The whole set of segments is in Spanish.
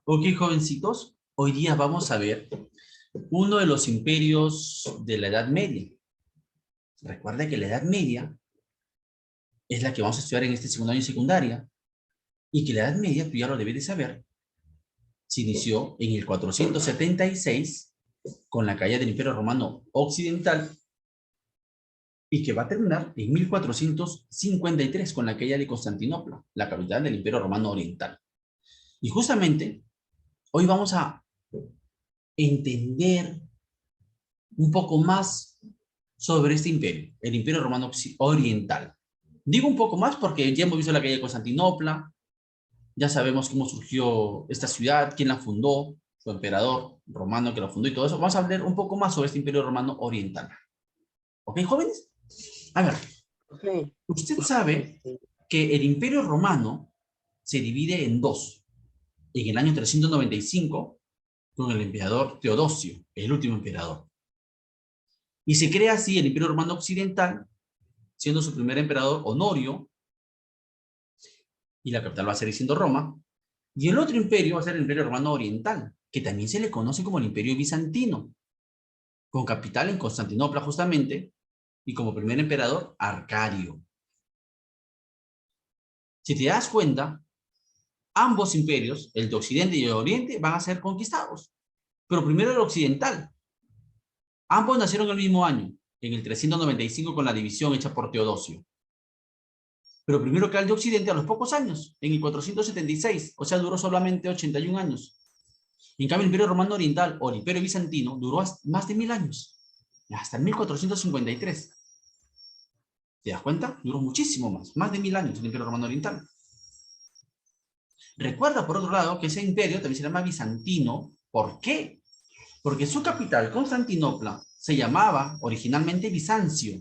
Ok, jovencitos, hoy día vamos a ver uno de los imperios de la Edad Media. Recuerda que la Edad Media es la que vamos a estudiar en este segundo año de secundaria y que la Edad Media, tú ya lo debes de saber, se inició en el 476 con la caída del Imperio Romano Occidental y que va a terminar en 1453 con la caída de Constantinopla, la capital del Imperio Romano Oriental. Y justamente hoy vamos a entender un poco más sobre este imperio, el Imperio Romano Oriental. Digo un poco más porque ya hemos visto la caída de Constantinopla, ya sabemos cómo surgió esta ciudad, quién la fundó, su emperador romano que la fundó y todo eso. Vamos a hablar un poco más sobre este Imperio Romano Oriental. ¿Ok, jóvenes? A ver, Sí, usted sabe sí. que el Imperio Romano se divide en dos. En el año 395, con el emperador Teodosio, el último emperador. Y se crea así el Imperio Romano Occidental, siendo su primer emperador Honorio, y la capital va a seguir siendo Roma. Y el otro imperio va a ser el Imperio Romano Oriental, que también se le conoce como el Imperio Bizantino, con capital en Constantinopla justamente, y como primer emperador Arcadio. Si te das cuenta, ambos imperios, el de Occidente y el de Oriente, van a ser conquistados. Pero primero el occidental. Ambos nacieron el mismo año, en el 395 con la división hecha por Teodosio. Pero primero que el de Occidente a los pocos años, en el 476, o sea, duró solamente 81 años. En cambio, el Imperio Romano Oriental o el Imperio Bizantino duró más de 1000 años, hasta el 1453. ¿Te das cuenta? Duró muchísimo más de 1000 años el Imperio Romano Oriental. Recuerda, por otro lado, que ese imperio también se llama bizantino. ¿Por qué? Porque su capital, Constantinopla, se llamaba originalmente Bizancio.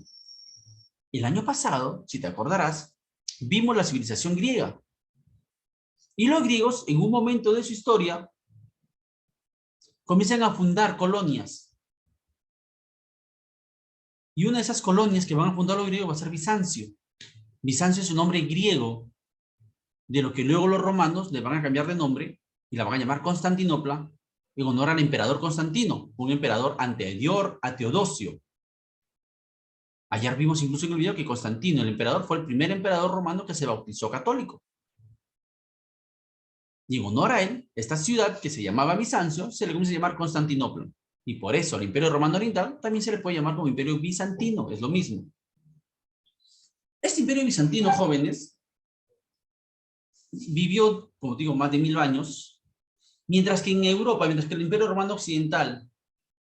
El año pasado, si te acordarás, vimos la civilización griega. Y los griegos, en un momento de su historia, comienzan a fundar colonias. Y una de esas colonias que van a fundar los griegos va a ser Bizancio. Bizancio es un nombre griego, de lo que luego los romanos le van a cambiar de nombre y la van a llamar Constantinopla en honor al emperador Constantino, un emperador anterior a Teodosio. Ayer vimos incluso en el video que Constantino, el emperador, fue el primer emperador romano que se bautizó católico. Y en honor a él, esta ciudad que se llamaba Bizancio se le comienza a llamar Constantinopla. Y por eso al Imperio Romano Oriental también se le puede llamar como Imperio Bizantino, es lo mismo. Este Imperio Bizantino, jóvenes, vivió, como digo, más de 1000 años, mientras que en Europa, mientras que el Imperio Romano Occidental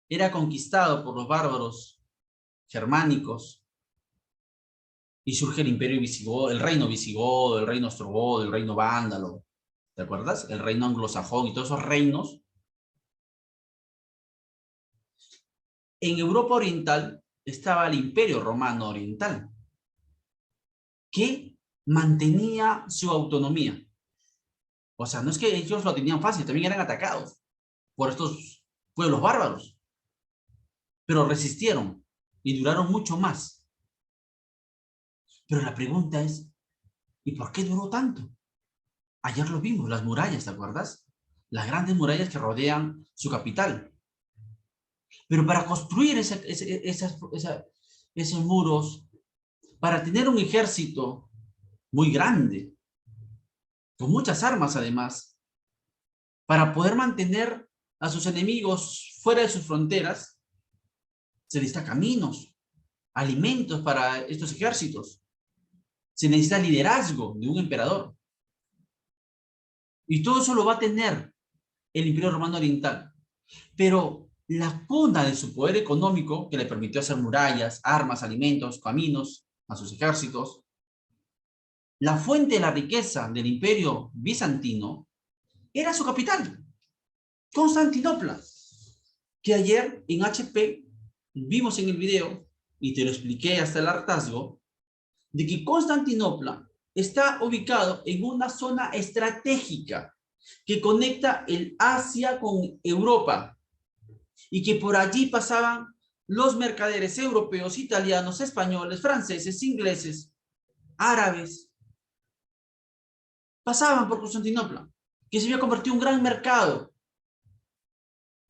era conquistado por los bárbaros germánicos y surge el Imperio Visigodo, el Reino Visigodo, el Reino Ostrogodo, el Reino Vándalo, ¿te acuerdas? El Reino Anglosajón y todos esos reinos. En Europa Oriental estaba el Imperio Romano Oriental, que mantenía su autonomía. O sea, no es que ellos lo tenían fácil, también eran atacados por estos pueblos bárbaros, pero resistieron y duraron mucho más. Pero la pregunta es, ¿y por qué duró tanto? Ayer lo vimos, las murallas, ¿te acuerdas? Las grandes murallas que rodean su capital. Pero para construir esos muros, para tener un ejército muy grande, con muchas armas además, para poder mantener a sus enemigos fuera de sus fronteras, se necesita caminos, alimentos para estos ejércitos, se necesita liderazgo de un emperador. Y todo eso lo va a tener el Imperio Romano Oriental. Pero la cuna de su poder económico, que le permitió hacer murallas, armas, alimentos, caminos a sus ejércitos, la fuente de la riqueza del Imperio Bizantino era su capital, Constantinopla, que ayer en HP vimos en el video, y te lo expliqué hasta el hartazgo, de que Constantinopla está ubicado en una zona estratégica que conecta el Asia con Europa y que por allí pasaban los mercaderes europeos, italianos, españoles, franceses, ingleses, árabes, pasaban por Constantinopla. que se había convertido en un gran mercado,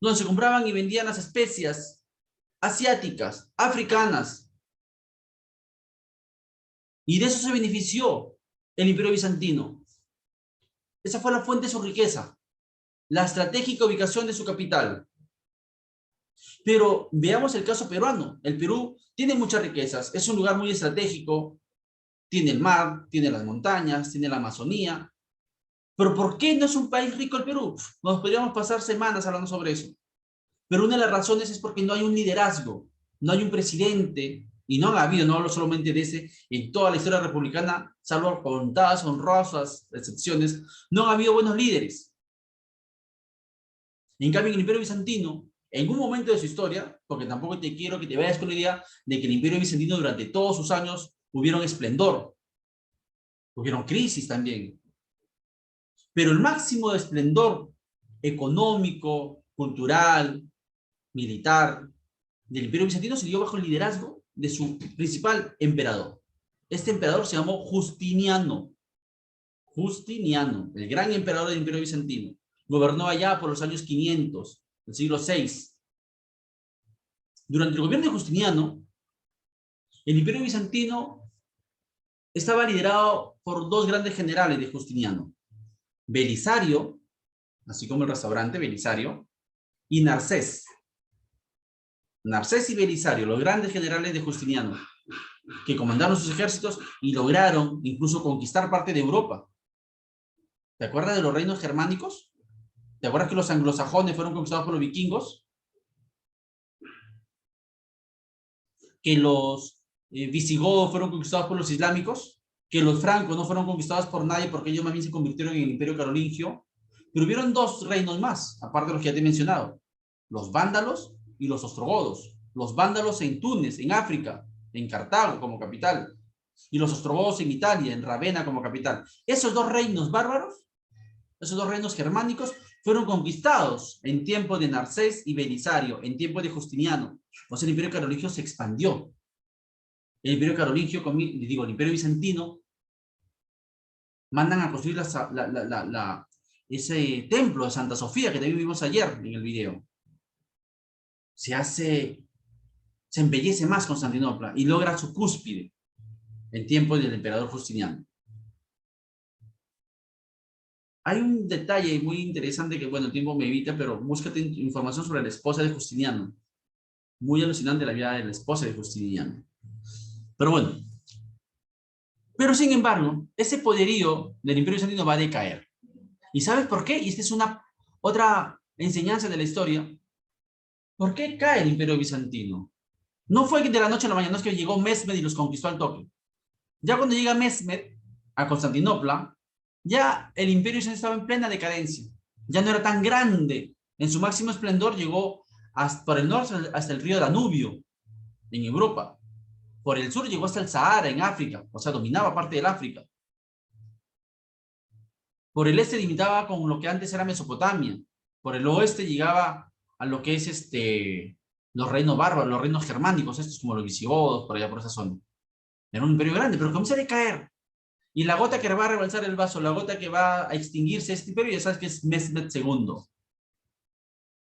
donde se compraban y vendían las especias asiáticas, africanas, y de eso se benefició el Imperio Bizantino. Esa fue la fuente de su riqueza, la estratégica ubicación de su capital. Pero veamos el caso peruano. El Perú tiene muchas riquezas, es un lugar muy estratégico, tiene el mar, tiene las montañas, tiene la Amazonía. Pero ¿por qué no es un país rico el Perú? Nos podríamos pasar semanas hablando sobre eso. Pero una de las razones es porque no hay un liderazgo, no hay un presidente, y no ha habido, no hablo solamente de ese, en toda la historia republicana, salvo contadas honrosas excepciones, no ha habido buenos líderes. En cambio, en el Imperio Bizantino, en un momento de su historia, porque tampoco te quiero que te vayas con la idea de que el Imperio Bizantino durante todos sus años hubieron esplendor, hubieron crisis también, pero el máximo de esplendor económico, cultural, militar del Imperio Bizantino se dio bajo el liderazgo de su principal emperador. Este emperador se llamó Justiniano. Justiniano, el gran emperador del Imperio Bizantino. Gobernó allá por los años 500, del siglo VI. Durante el gobierno de Justiniano, el Imperio Bizantino estaba liderado por dos grandes generales de Justiniano. Belisario, así como el restaurante Belisario, y Narcés. Narcés y Belisario, los grandes generales de Justiniano, que comandaron sus ejércitos y lograron incluso conquistar parte de Europa. ¿Te acuerdas de los reinos germánicos? ¿Te acuerdas que los anglosajones fueron conquistados por los vikingos? ¿Que los visigodos fueron conquistados por los islámicos? ¿Que los francos no fueron conquistados por nadie porque ellos más bien se convirtieron en el imperio carolingio? Pero hubieron dos reinos más, aparte de los que ya te he mencionado. Los vándalos y los ostrogodos. Los vándalos en Túnez, en África, en Cartago como capital. Y los ostrogodos en Italia, en Ravenna como capital. Esos dos reinos bárbaros, esos dos reinos germánicos, fueron conquistados en tiempo de Narcés y Belisario, en tiempo de Justiniano. O sea, el imperio carolingio se expandió. El imperio carolingio, digo, el imperio bizantino, mandan a construir ese templo de Santa Sofía que también vimos ayer en el video. Se embellece más Constantinopla y logra su cúspide en tiempo del emperador Justiniano. Hay un detalle muy interesante que, bueno, el tiempo me evita, pero búscate información sobre la esposa de Justiniano. Muy alucinante la vida de la esposa de Justiniano. Pero bueno. Pero sin embargo, ese poderío del Imperio Bizantino va a decaer. ¿Y sabes por qué? Y esta es otra enseñanza de la historia. ¿Por qué cae el Imperio Bizantino? No fue de la noche a la mañana, no es que llegó Mehmed y los conquistó al toque. Ya cuando llega Mehmed a Constantinopla, ya el Imperio Bizantino estaba en plena decadencia. Ya no era tan grande. En su máximo esplendor llegó por el norte hasta el río Danubio, en Europa. Por el sur llegó hasta el Sahara, en África. O sea, dominaba parte del África. Por el este limitaba con lo que antes era Mesopotamia. Por el oeste llegaba a lo que es los reinos bárbaros, los reinos germánicos, estos como los visigodos, por allá por esa zona. Era un imperio grande, pero comienza a decaer. Y la gota que va a rebalsar el vaso, la gota que va a extinguirse este imperio, ya sabes que es Mehmed II.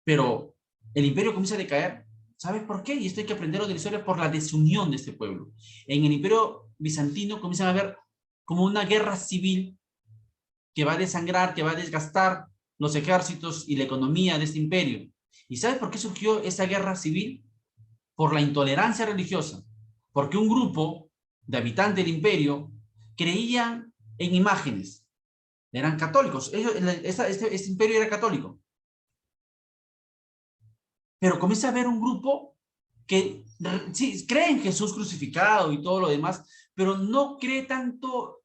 Pero el imperio comienza a decaer. ¿Sabes por qué? Y esto hay que aprenderlo de la historia por la desunión de este pueblo. En el imperio bizantino comienzan a haber como una guerra civil que va a desangrar, que va a desgastar los ejércitos y la economía de este imperio. ¿Y sabes por qué surgió esa guerra civil? Por la intolerancia religiosa. Porque un grupo de habitantes del imperio creían en imágenes. Eran católicos. Este imperio era católico. Pero comienza a haber un grupo que sí, cree en Jesús crucificado y todo lo demás, pero no cree tanto,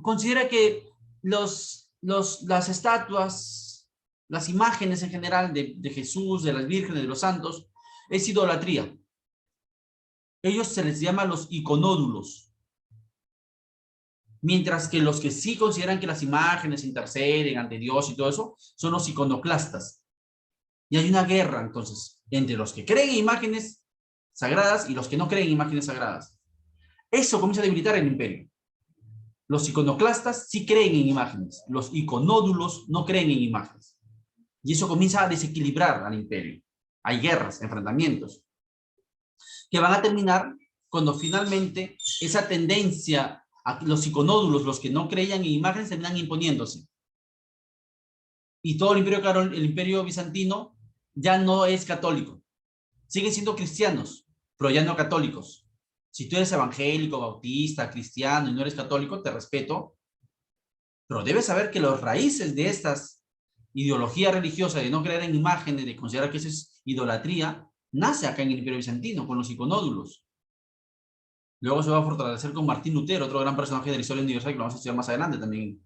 considera que las estatuas, las imágenes en general de Jesús, de las vírgenes, de los santos, es idolatría. Ellos se les llama los iconódulos. Mientras que los que sí consideran que las imágenes interceden ante Dios y todo eso, son los iconoclastas. Y hay una guerra, entonces, entre los que creen en imágenes sagradas y los que no creen en imágenes sagradas. Eso comienza a debilitar el imperio. Los iconoclastas sí creen en imágenes, los iconódulos no creen en imágenes. Y eso comienza a desequilibrar al imperio. Hay guerras, enfrentamientos, que van a terminar cuando finalmente esa tendencia a los iconódulos, los que no creían en imágenes, terminan imponiéndose. Y todo el imperio bizantino ya no es católico. Siguen siendo cristianos, pero ya no católicos. Si tú eres evangélico, bautista, cristiano y no eres católico, te respeto, pero debes saber que las raíces de estas ideologías religiosas de no creer en imágenes, de considerar que eso es idolatría, nace acá en el imperio bizantino, con los iconódulos. Luego se va a fortalecer con Martín Lutero, otro gran personaje de la historia universal que lo vamos a estudiar más adelante también.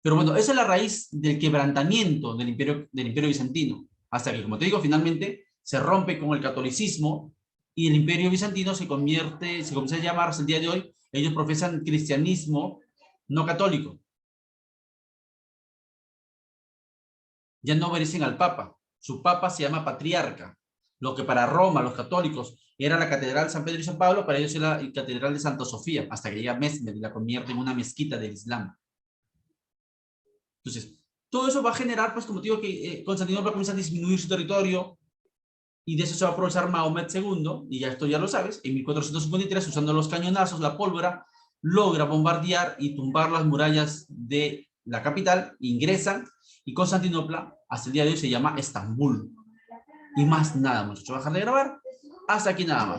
Pero bueno, esa es la raíz del quebrantamiento del imperio bizantino, hasta que, como te digo, finalmente se rompe con el catolicismo y el imperio bizantino se comienza a llamar hasta el día de hoy, ellos profesan cristianismo no católico. Ya no obedecen al papa, su papa se llama patriarca, lo que para Roma, los católicos, era la catedral de San Pedro y San Pablo, para ellos era la catedral de Santa Sofía, hasta que llega Mehmed y la convierte en una mezquita del Islam. Entonces, todo eso va a generar, pues como te digo, que Constantinopla comienza a disminuir su territorio y de eso se va a aprovechar Mahomet II, y ya esto ya lo sabes, en 1453, usando los cañonazos, la pólvora, logra bombardear y tumbar las murallas de la capital, ingresan, y Constantinopla hasta el día de hoy se llama Estambul. Y más nada, muchachos, voy a dejar de grabar. Hasta aquí nada más.